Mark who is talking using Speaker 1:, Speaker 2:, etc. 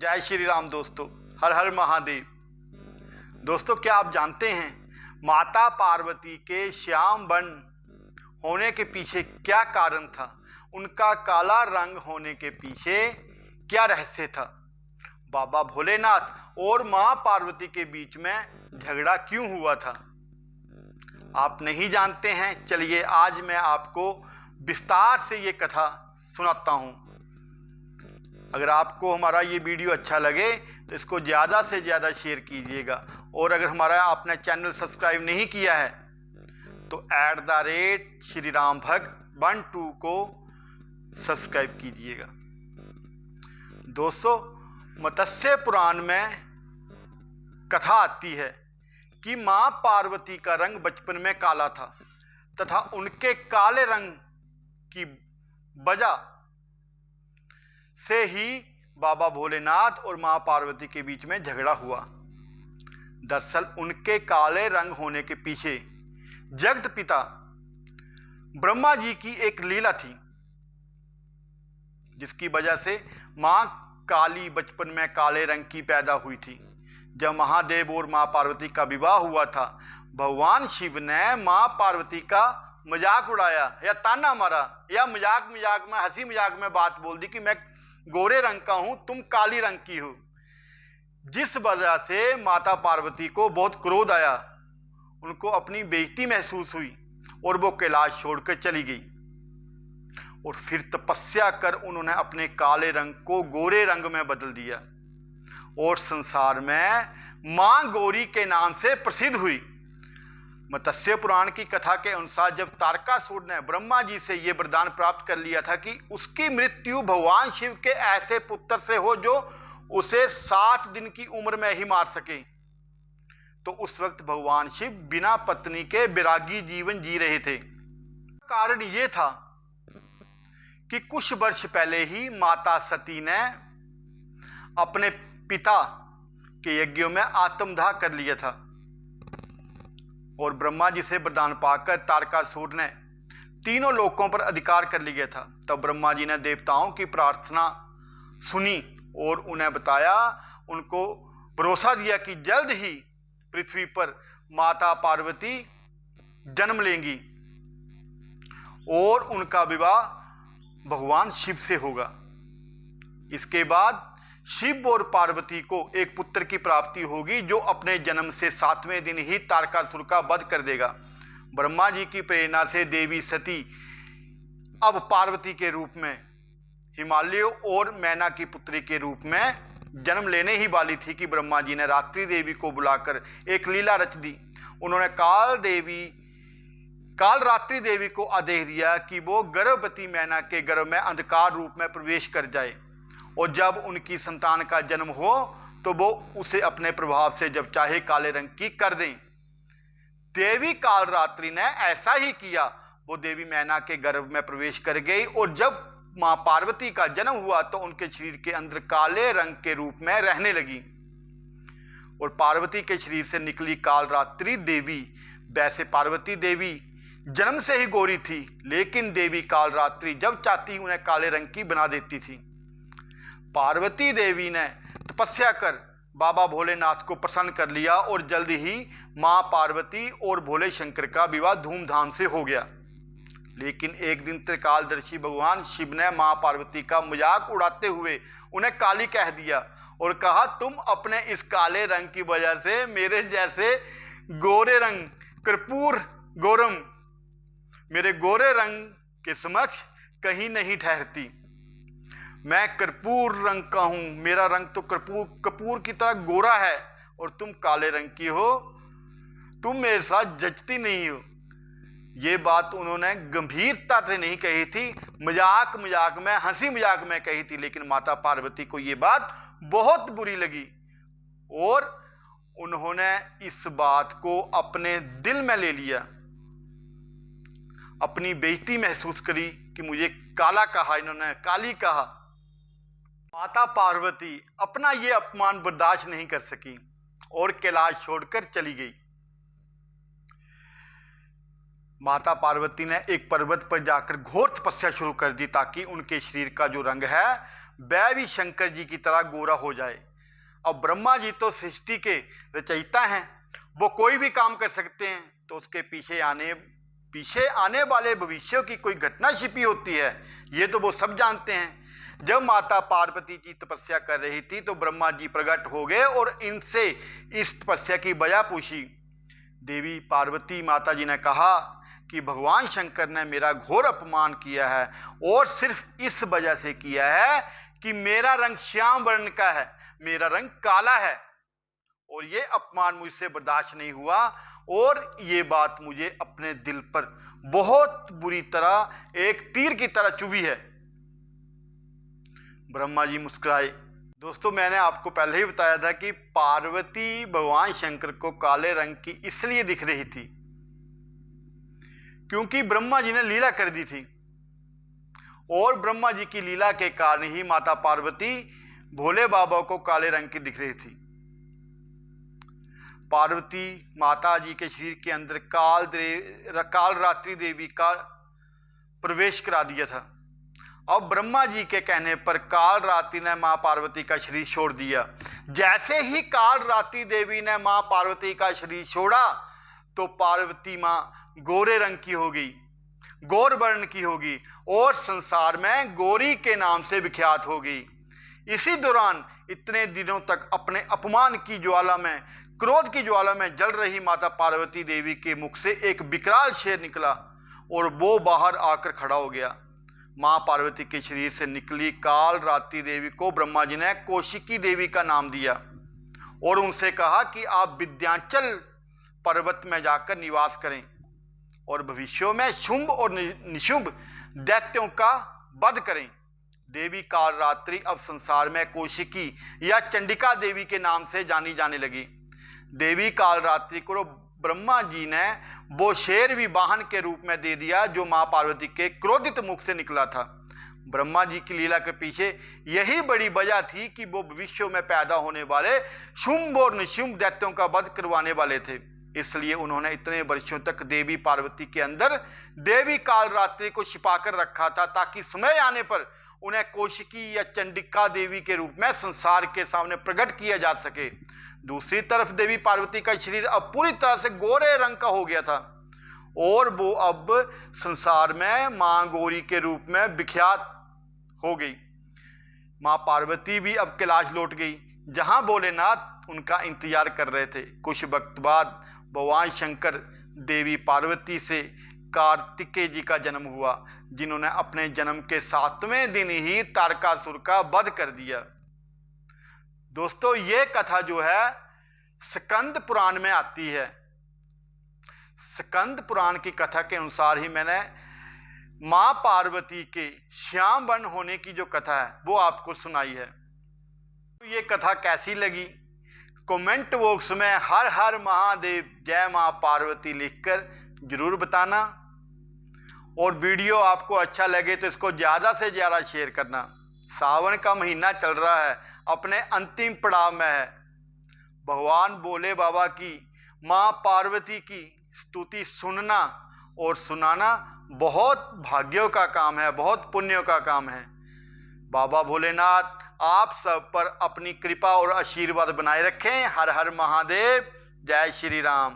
Speaker 1: जय श्री राम दोस्तों, हर हर महादेव। दोस्तों, क्या आप जानते हैं माता पार्वती के श्याम वर्ण होने के पीछे क्या कारण था? उनका काला रंग होने के पीछे क्या रहस्य था? बाबा भोलेनाथ और मां पार्वती के बीच में झगड़ा क्यों हुआ था? आप नहीं जानते हैं? चलिए आज मैं आपको विस्तार से ये कथा सुनाता हूं। अगर आपको हमारा ये वीडियो अच्छा लगे तो इसको ज़्यादा से ज़्यादा शेयर कीजिएगा, और अगर हमारा आपने चैनल सब्सक्राइब नहीं किया है तो @श्री राम भक्त 12 को सब्सक्राइब कीजिएगा। दोस्तों, मत्स्य पुराण में कथा आती है कि मां पार्वती का रंग बचपन में काला था तथा उनके काले रंग की वजह से ही बाबा भोलेनाथ और मां पार्वती के बीच में झगड़ा हुआ। दरअसल उनके काले रंग होने के पीछे जगत पिता ब्रह्मा जी की एक लीला थी, जिसकी वजह से मां काली बचपन में काले रंग की पैदा हुई थी। जब महादेव और मां पार्वती का विवाह हुआ था, भगवान शिव ने मां पार्वती का मजाक उड़ाया या ताना मारा, या मजाक में हंसी मजाक में बात बोल दी कि मैं गोरे रंग का हूं, तुम काली रंग की हो, जिस वजह से माता पार्वती को बहुत क्रोध आया। उनको अपनी बेइज्जती महसूस हुई और वो कैलाश छोड़कर चली गई, और फिर तपस्या कर उन्होंने अपने काले रंग को गोरे रंग में बदल दिया और संसार में मां गौरी के नाम से प्रसिद्ध हुई। मत्स्य पुराण की कथा के अनुसार जब तारकासुर ने ब्रह्मा जी से यह वरदान प्राप्त कर लिया था कि उसकी मृत्यु भगवान शिव के ऐसे पुत्र से हो जो उसे 7 दिन की उम्र में ही मार सके, तो उस वक्त भगवान शिव बिना पत्नी के विरागी जीवन जी रहे थे। कारण यह था कि कुछ वर्ष पहले ही माता सती ने अपने पिता के यज्ञों में आत्मदाह कर लिया था, और ब्रह्मा जी से वरदान पाकर तारकासुर ने तीनों लोकों पर अधिकार कर लिया था। तब ब्रह्मा जी ने देवताओं की प्रार्थना सुनी और उन्हें बताया, उनको भरोसा दिया कि जल्द ही पृथ्वी पर माता पार्वती जन्म लेंगी और उनका विवाह भगवान शिव से होगा। इसके बाद शिव और पार्वती को एक पुत्र की प्राप्ति होगी जो अपने जन्म से 7वें दिन ही तारकासुर का वध कर देगा। ब्रह्मा जी की प्रेरणा से देवी सती अब पार्वती के रूप में हिमालय और मैना की पुत्री के रूप में जन्म लेने ही वाली थी कि ब्रह्मा जी ने रात्रि देवी को बुलाकर एक लीला रच दी। उन्होंने काल रात्रि देवी को आदेश दिया कि वो गर्भवती मैना के गर्भ में अंधकार रूप में प्रवेश कर जाए, और जब उनकी संतान का जन्म हो तो वो उसे अपने प्रभाव से जब चाहे काले रंग की कर दें। देवी काल रात्रि ने ऐसा ही किया। वो देवी मैना के गर्भ में प्रवेश कर गई, और जब मां पार्वती का जन्म हुआ तो उनके शरीर के अंदर काले रंग के रूप में रहने लगी, और पार्वती के शरीर से निकली काल रात्रि देवी। वैसे पार्वती देवी जन्म से ही गोरी थी, लेकिन देवी काल रात्रि जब चाहती उन्हें काले रंग की बना देती थी। पार्वती देवी ने तपस्या कर बाबा भोलेनाथ को प्रसन्न कर लिया, और जल्द ही मां पार्वती और भोले शंकर का विवाह धूमधाम से हो गया। लेकिन एक दिन त्रिकालदर्शी भगवान शिव ने मां पार्वती का मजाक उड़ाते हुए उन्हें काली कह दिया और कहा, तुम अपने इस काले रंग की वजह से मेरे जैसे गोरे रंग कर्पूर गौरम मेरे गोरे रंग के समक्ष कहीं नहीं ठहरती। मैं कर्पूर रंग का हूं, मेरा रंग तो कपूर की तरह गोरा है, और तुम काले रंग की हो, तुम मेरे साथ जचती नहीं हो। ये बात उन्होंने गंभीरता से नहीं कही थी, मजाक में हंसी मजाक में कही थी, लेकिन माता पार्वती को ये बात बहुत बुरी लगी, और उन्होंने इस बात को अपने दिल में ले लिया। अपनी बेइज्जती महसूस करी कि मुझे काला कहा, इन्होंने काली कहा। माता पार्वती अपना ये अपमान बर्दाश्त नहीं कर सकी और कैलाश छोड़कर चली गई। माता पार्वती ने एक पर्वत पर जाकर घोर तपस्या शुरू कर दी ताकि उनके शरीर का जो रंग है वह भी शंकर जी की तरह गोरा हो जाए। अब ब्रह्मा जी तो सृष्टि के रचयिता हैं, वो कोई भी काम कर सकते हैं, तो उसके पीछे आने वाले भविष्यों की कोई घटना छिपी होती है, ये तो वो सब जानते हैं। जब माता पार्वती जी तपस्या कर रही थी तो ब्रह्मा जी प्रकट हो गए और इनसे इस तपस्या की वजह पूछी। देवी पार्वती माता जी ने कहा कि भगवान शंकर ने मेरा घोर अपमान किया है, और सिर्फ इस वजह से किया है कि मेरा रंग श्याम वर्ण का है, मेरा रंग काला है, और ये अपमान मुझसे बर्दाश्त नहीं हुआ, और ये बात मुझे अपने दिल पर बहुत बुरी तरह एक तीर की तरह चुभी है। ब्रह्मा जी मुस्कुराए। दोस्तों, मैंने आपको पहले ही बताया था कि पार्वती भगवान शंकर को काले रंग की इसलिए दिख रही थी क्योंकि ब्रह्मा जी ने लीला कर दी थी, और ब्रह्मा जी की लीला के कारण ही माता पार्वती भोले बाबा को काले रंग की दिख रही थी। पार्वती माता जी के शरीर के अंदर काल रात्रि देवी का प्रवेश करा दिया था। अब ब्रह्मा जी के कहने पर काल रात्रि ने मां पार्वती का शरीर छोड़ दिया। जैसे ही काल रात्रि देवी ने मां पार्वती का शरीर छोड़ा तो पार्वती मां गोरे रंग की हो गई, गौर वर्ण की होगी, और संसार में गौरी के नाम से विख्यात हो गई। इसी दौरान इतने दिनों तक अपने अपमान की ज्वाला में, क्रोध की ज्वाला में जल रही माता पार्वती देवी के मुख से एक विकराल शेर निकला और वो बाहर आकर खड़ा हो गया। मां पार्वती के शरीर से निकली काल रात्रि देवी को ब्रह्मा जी ने कौशिकी देवी का नाम दिया और उनसे कहा कि आप विंध्याचल पर्वत में जाकर निवास करें और भविष्यों में शुंभ और निशुंभ दैत्यों का वध करें। देवी काल रात्रि अब संसार में कौशिकी या चंडिका देवी के नाम से जानी जाने लगी। देवी काल रात्रि को ब्रह्मा जी ने वो शेर भी वाहन के रूप में दे दिया जो मां पार्वती के क्रोधित मुख से निकला था। ब्रह्मा जी की लीला के पीछे यही बड़ी वजह थी कि वो भविष्य में पैदा होने वाले शुंभ और निशुंभ दैत्यों का वध करवाने वाले थे। इसलिए उन्होंने इतने वर्षों तक देवी पार्वती के अंदर देवी काल रात्रि को छिपा कर रखा था ताकि समय आने पर उन्हें कौशिकी या चंडिका देवी के रूप में संसार के सामने प्रकट किया जा सके। दूसरी तरफ देवी पार्वती का शरीर अब पूरी तरह से गोरे रंग का हो गया था और वो अब संसार में मां गौरी के रूप में विख्यात हो गई। मां पार्वती भी अब कैलाश लौट गई जहां भोलेनाथ उनका इंतजार कर रहे थे। कुछ वक्त बाद भगवान शंकर देवी पार्वती से कार्तिकेय जी का जन्म हुआ जिन्होंने अपने जन्म के 7वें दिन ही तारकासुर का वध कर दिया। दोस्तों, ये कथा जो है स्कंद पुराण में आती है। स्कंद पुराण की कथा के अनुसार ही मैंने मां पार्वती के श्याम वर्ण होने की जो कथा है वो आपको सुनाई है। ये कथा कैसी लगी कमेंट बॉक्स में हर हर महादेव जय मां पार्वती लिखकर जरूर बताना, और वीडियो आपको अच्छा लगे तो इसको ज़्यादा से ज़्यादा शेयर करना। सावन का महीना चल रहा है, अपने अंतिम पड़ाव में है। भगवान भोले बाबा की, मां पार्वती की स्तुति सुनना और सुनाना बहुत भाग्यों का काम है, बहुत पुण्यों का काम है। बाबा भोलेनाथ आप सब पर अपनी कृपा और आशीर्वाद बनाए रखें। हर हर महादेव, जय श्री राम।